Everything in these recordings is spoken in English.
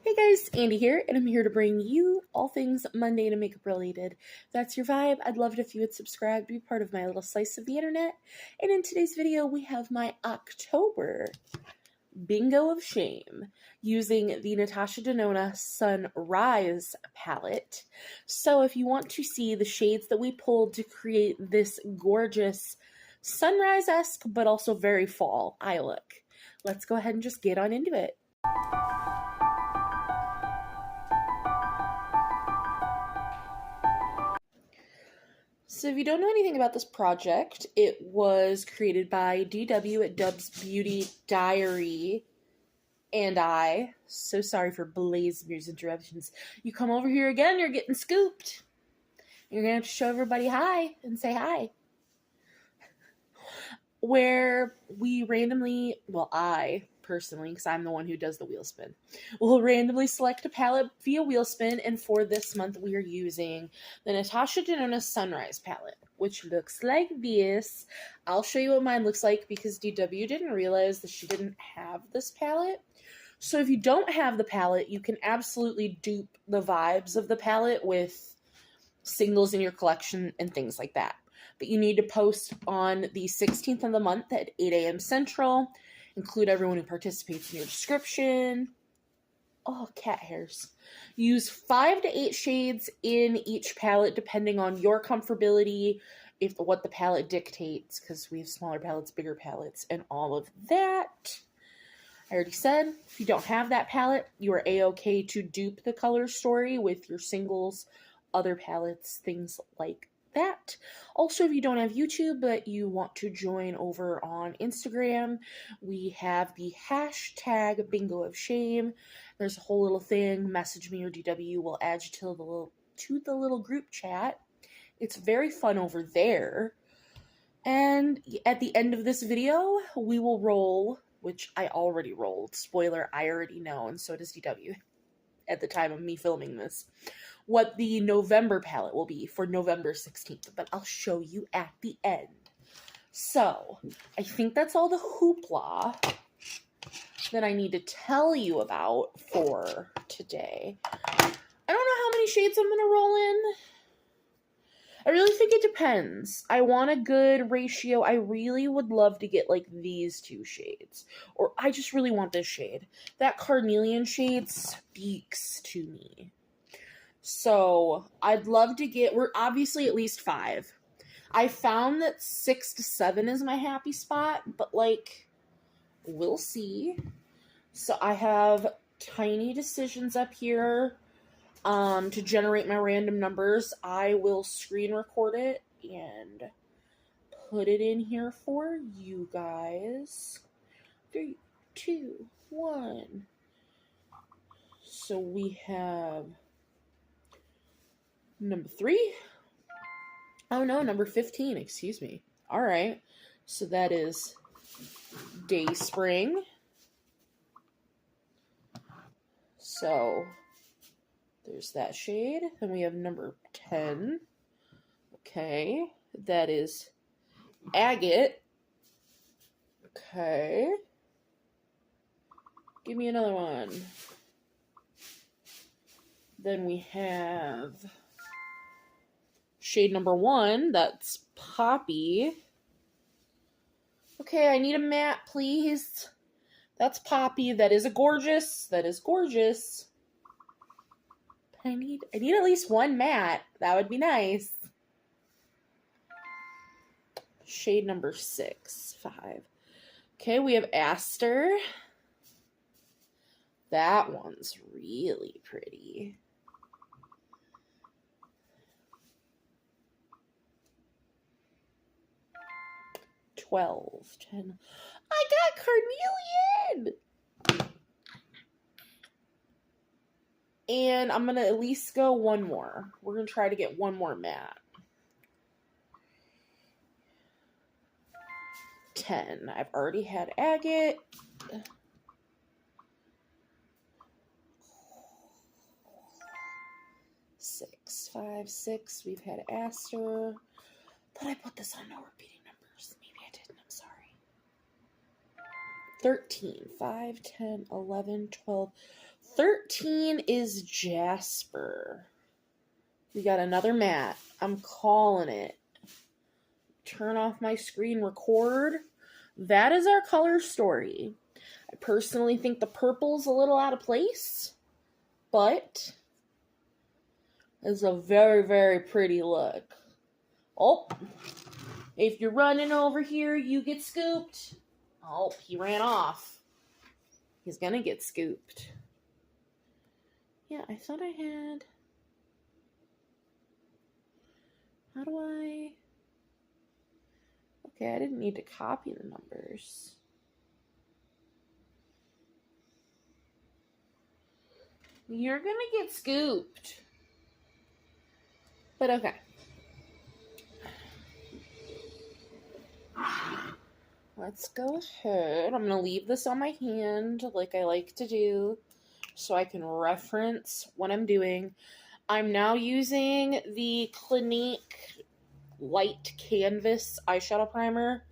Hey guys, Andy here, and I'm here to bring you all things mundane and makeup related. If that's your vibe, I'd love it if you would subscribe to be part of my little slice of the internet. And in today's video, we have my October Bingo of Shame using the Natasha Denona Sunrise palette. So if you want to see the shades that we pulled to create this gorgeous sunrise-esque, but also very fall eye look, let's go ahead and just get on into it. So if you don't know anything about this project, it was created by DW at Dub's Beauty Diary and I. So sorry for Blazemere's interruptions. You come over here again, you're getting scooped. You're going to have to show everybody hi and say hi. Where we randomly, well, I personally, because I'm the one who does the wheel spin, will randomly select a palette via wheel spin, and for this month we are using the Natasha Denona Sunrise palette, which looks like this. I'll show you what mine looks like because DW didn't realize that she didn't have this palette. So if you don't have the palette, you can absolutely dupe the vibes of the palette with singles in your collection and things like that. But you need to post on the 16th of the month at 8 a.m. Central. Include everyone who participates in your description. Oh, cat hairs. Use 5 to 8 shades in each palette depending on your comfortability, what the palette dictates, because we have smaller palettes, bigger palettes, and all of that. I already said, if you don't have that palette, you are a-okay to dupe the color story with your singles, other palettes, things like that. Also, if you don't have YouTube but you want to join over on Instagram, we have the hashtag Bingo of Shame. There's a whole little thing. Message me or DW will add you to the little group chat. It's very fun over there. And at the end of this video, we will roll, which I already rolled. Spoiler, I already know, and so does DW at the time of me filming this, what the November palette will be for November 16th, but I'll show you at the end. So, I think that's all the hoopla that I need to tell you about for today. I don't know how many shades I'm going to roll in. I really think it depends. I want a good ratio. I really would love to get like these two shades, or I just really want this shade. That carnelian shade speaks to me. So I'd love to get, we're obviously at least 5. I found that 6 to 7 is my happy spot, but like, we'll see. So I have tiny decisions up here to generate my random numbers. I will screen record it and put it in here for you guys. 3, 2, 1. So we have number 3. Oh no, number 15, excuse me. All right. So that is Day Spring. So there's that shade. Then we have number 10. Okay. That is Agate. Okay. Give me another one. Then we have shade number 1. That's Poppy. Okay, I need a matte, please. That's Poppy. That is gorgeous. That is gorgeous. I need at least one matte. That would be nice. Shade number 6, 5. Okay, we have Aster. That one's really pretty. $12, $10. I got carnelian! And I'm going to at least go one more. We're going to try to get one more matte. 10. I've already had Agate. 6, 5, 6. We've had Aster. But I put this on no repeating numbers. Maybe I didn't. I'm sorry. 13, 5, 10, 11, 12. 13 is Jasper. We got another matte. I'm calling it. Turn off my screen record. That is our color story. I personally think the purple's a little out of place, but it's a very, very pretty look. Oh, if you're running over here, you get scooped. Oh, he ran off. He's gonna get scooped. Yeah, I thought I had... How do I... Okay, I didn't need to copy the numbers. You're gonna get scooped. But okay. Let's go ahead. I'm gonna leave this on my hand like I like to do so I can reference what I'm doing. I'm now using the Clinique Light Canvas eyeshadow primer.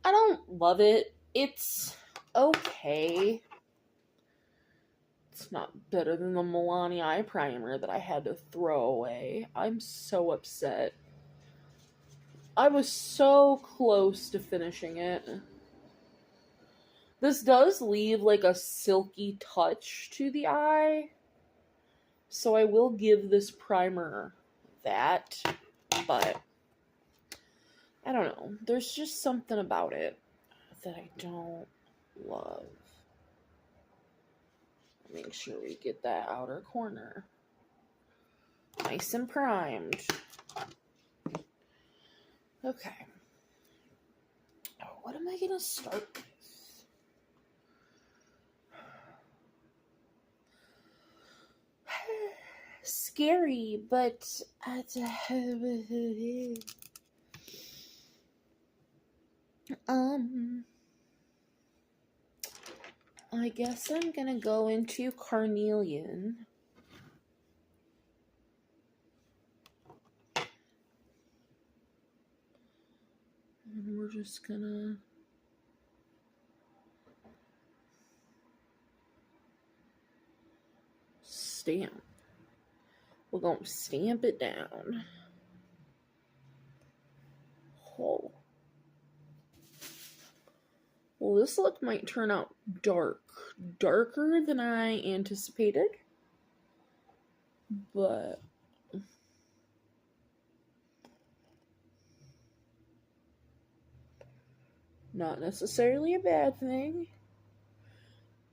I don't love it. It's okay. It's not better than the Milani eye primer that I had to throw away. I'm so upset. I was so close to finishing it. This does leave like a silky touch to the eye, so I will give this primer that, but I don't know. There's just something about it that I don't love. Make sure we get that outer corner nice and primed. Okay. What am I gonna start with? Scary, but I guess I'm gonna go into Carnelian. And we're just gonna stamp. We're gonna stamp it down. Oh. Well, this look might turn out darker than I anticipated, but not necessarily a bad thing.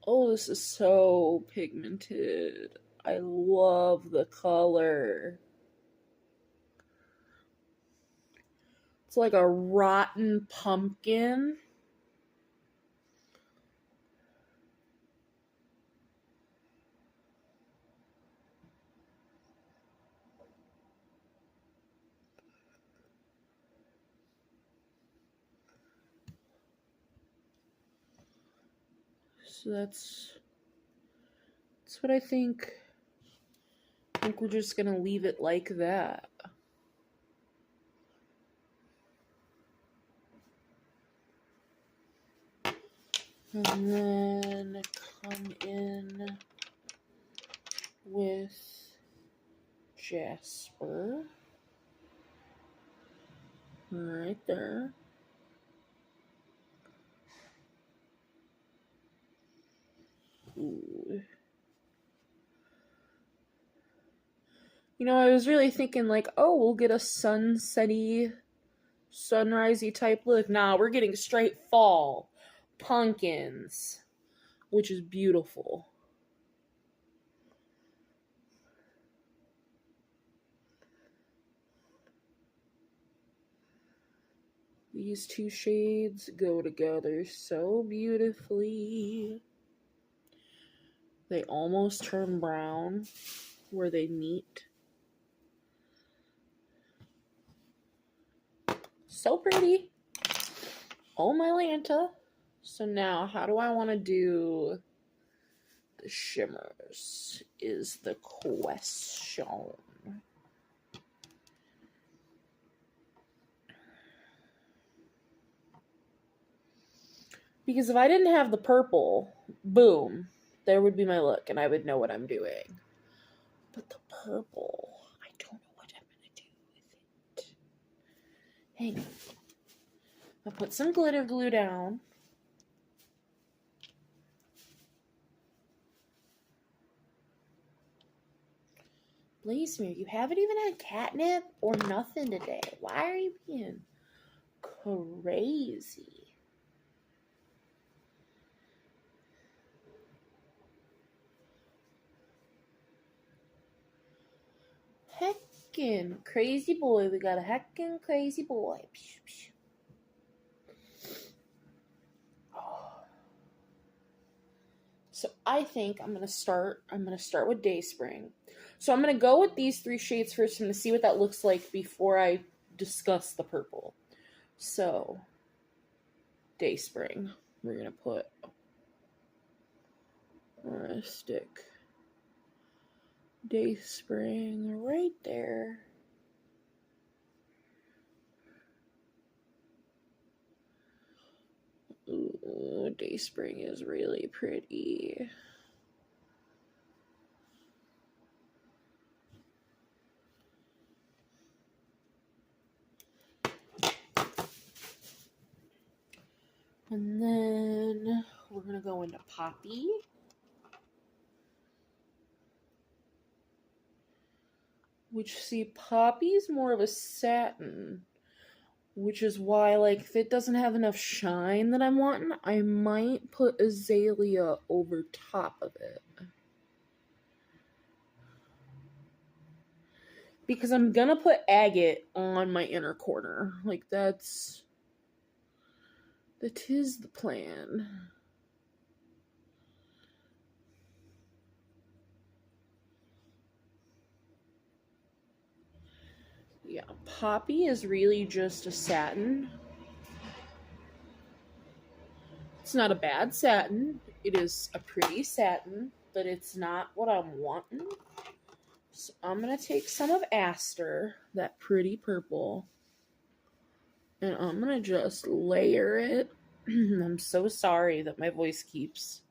Oh, this is so pigmented. I love the color. It's like a rotten pumpkin. So that's what I think. I think we're just gonna leave it like that. And then come in with Jasper. Right there. Ooh. You know, I was really thinking like, oh, we'll get a sunsetty, sunrisey type look. Nah, we're getting straight fall. Pumpkins. Which is beautiful. These two shades go together so beautifully. They almost turn brown where they meet. So pretty. Oh my Lanta. So now, how do I want to do the shimmers is the question. Because if I didn't have the purple, boom, there would be my look, and I would know what I'm doing. But the purple, I don't know what I'm going to do with it. Hang on. I'll put some glitter glue down. Blaismere, you haven't even had catnip or nothing today. Why are you being crazy? Heckin' crazy boy. We got a heckin' crazy boy. So I think I'm gonna start with Dayspring. So I'm gonna go with these 3 shades first. I'm gonna see what that looks like before I discuss the purple. So Dayspring. We're gonna put stick Dayspring right there. Ooh, Dayspring is really pretty. And then we're going to go into Poppy. Which, see, Poppy's more of a satin. Which is why, like, if it doesn't have enough shine that I'm wanting, I might put Azalea over top of it. Because I'm gonna put agate on my inner corner. Like, that is the plan. Yeah, Poppy is really just a satin. It's not a bad satin. It is a pretty satin, but it's not what I'm wanting. So I'm going to take some of Aster, that pretty purple, and I'm going to just layer it. I'm so sorry that my voice keeps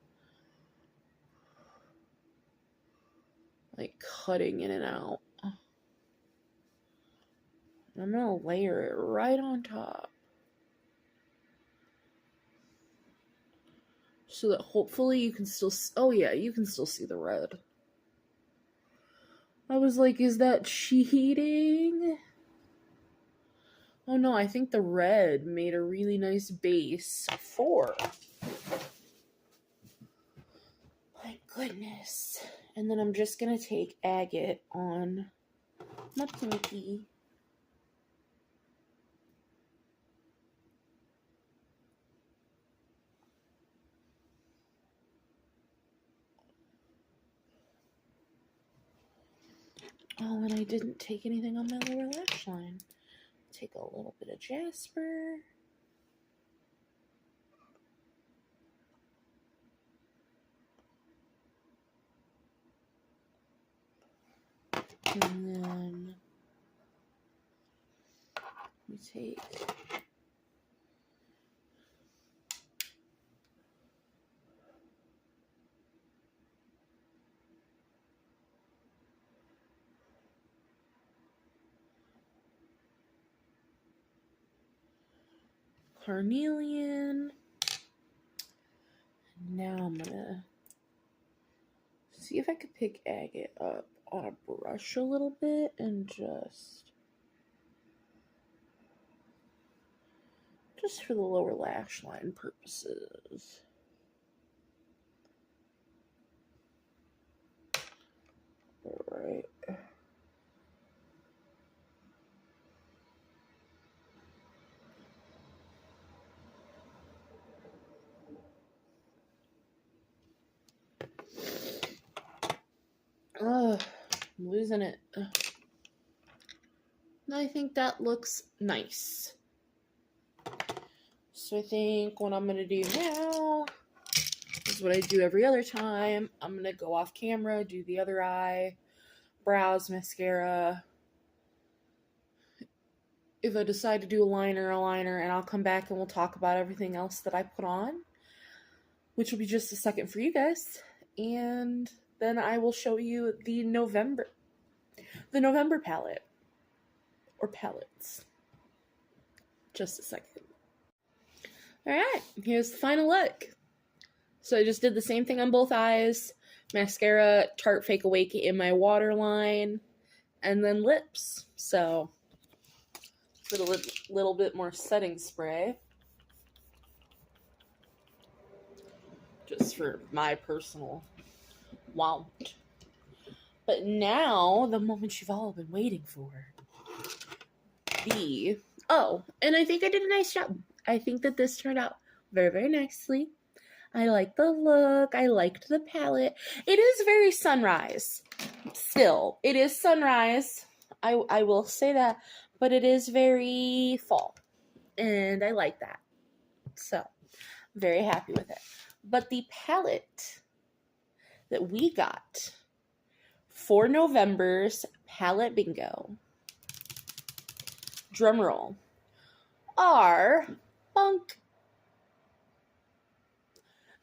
like cutting in and out. I'm going to layer it right on top. So that hopefully you can still, oh yeah, you can still see the red. I was like, is that cheating? Oh no, I think the red made a really nice base for. My goodness. And then I'm just going to take agate on my pinky. Oh, and I didn't take anything on my lower lash line. Take a little bit of Jasper. And then we take Carnelian. Now I'm gonna see if I could pick agate up on a brush a little bit and just for the lower lash line purposes. All right. I'm losing it. I think that looks nice. So I think what I'm going to do now is what I do every other time. I'm going to go off camera, do the other eye, brows, mascara. If I decide to do a liner, and I'll come back and we'll talk about everything else that I put on, which will be just a second for you guys. and then I will show you the November palette, or palettes. Just a second. Alright, here's the final look. So I just did the same thing on both eyes. Mascara, Tarte Fake Awake in my waterline, and then lips. So, put a little bit more setting spray. Just for my personal want. But now, the moment you've all been waiting for. Oh, and I think I did a nice job. I think that this turned out very, very nicely. I like the look. I liked the palette. It is very sunrise. Still, it is sunrise. I will say that. But it is very fall. And I like that. So, very happy with it. But the palette that we got for November's palette bingo, drumroll, are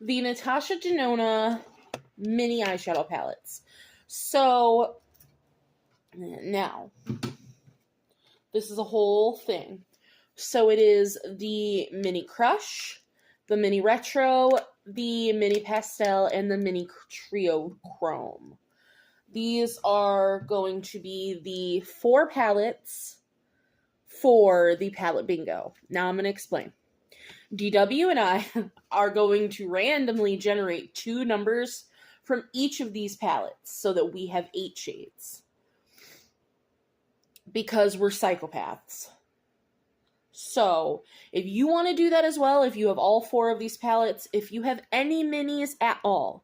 the Natasha Denona mini eyeshadow palettes. So, now, this is a whole thing. So it is the Mini Crush, the Mini Retro, the Mini Pastel, and the Mini Trio Chrome. These are going to be the 4 palettes for the palette bingo. Now I'm going to explain. DW and I are going to randomly generate 2 numbers from each of these palettes so that we have 8 shades. Because we're psychopaths. So, if you want to do that as well, if you have all 4 of these palettes, if you have any minis at all,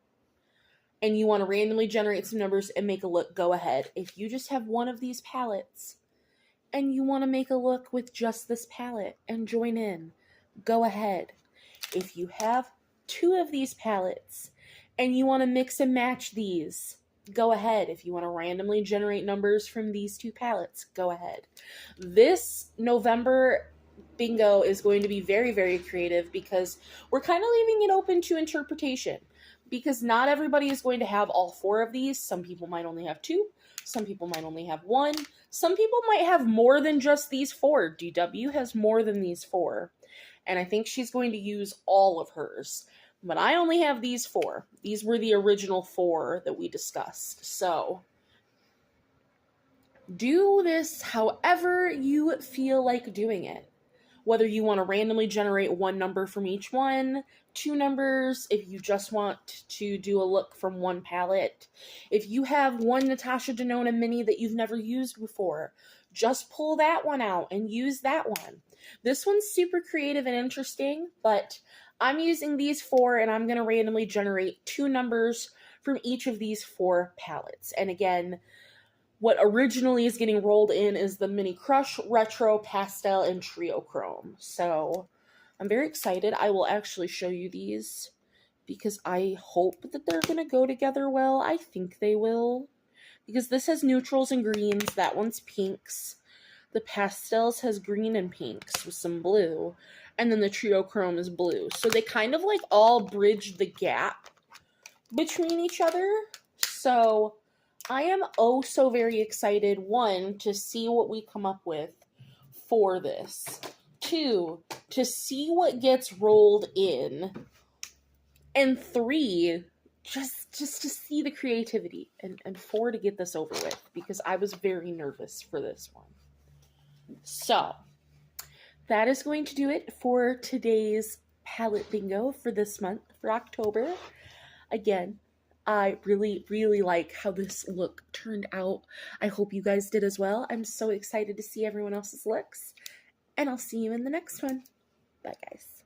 and you want to randomly generate some numbers and make a look, go ahead. If you just have one of these palettes, and you want to make a look with just this palette and join in, go ahead. If you have 2 of these palettes, and you want to mix and match these, go ahead. If you want to randomly generate numbers from these 2 palettes, go ahead. This November bingo is going to be very, very creative because we're kind of leaving it open to interpretation, because not everybody is going to have all 4 of these. Some people might only have 2. Some people might only have 1. Some people might have more than just these 4. DW has more than these 4. And I think she's going to use all of hers. But I only have these 4. These were the original 4 that we discussed. So, do this however you feel like doing it. Whether you want to randomly generate 1 number from each one, 2 numbers, if you just want to do a look from 1 palette. If you have 1 Natasha Denona mini that you've never used before, just pull that one out and use that one. This one's super creative and interesting, but I'm using these 4 and I'm going to randomly generate 2 numbers from each of these 4 palettes. And again, what originally is getting rolled in is the Mini Crush, Retro, Pastel, and Trio Chrome. So, I'm very excited. I will actually show you these because I hope that they're going to go together well. I think they will. Because this has neutrals and greens. That one's pinks. The Pastels has green and pinks with some blue. And then the Trio Chrome is blue. So, they kind of like all bridge the gap between each other. So, I am oh so very excited, 1, to see what we come up with for this. 2, to see what gets rolled in. And 3, just to see the creativity. And 4, to get this over with, because I was very nervous for this one. So, that is going to do it for today's palette bingo for this month, for October. Again, I really, really like how this look turned out. I hope you guys did as well. I'm so excited to see everyone else's looks. And I'll see you in the next one. Bye, guys.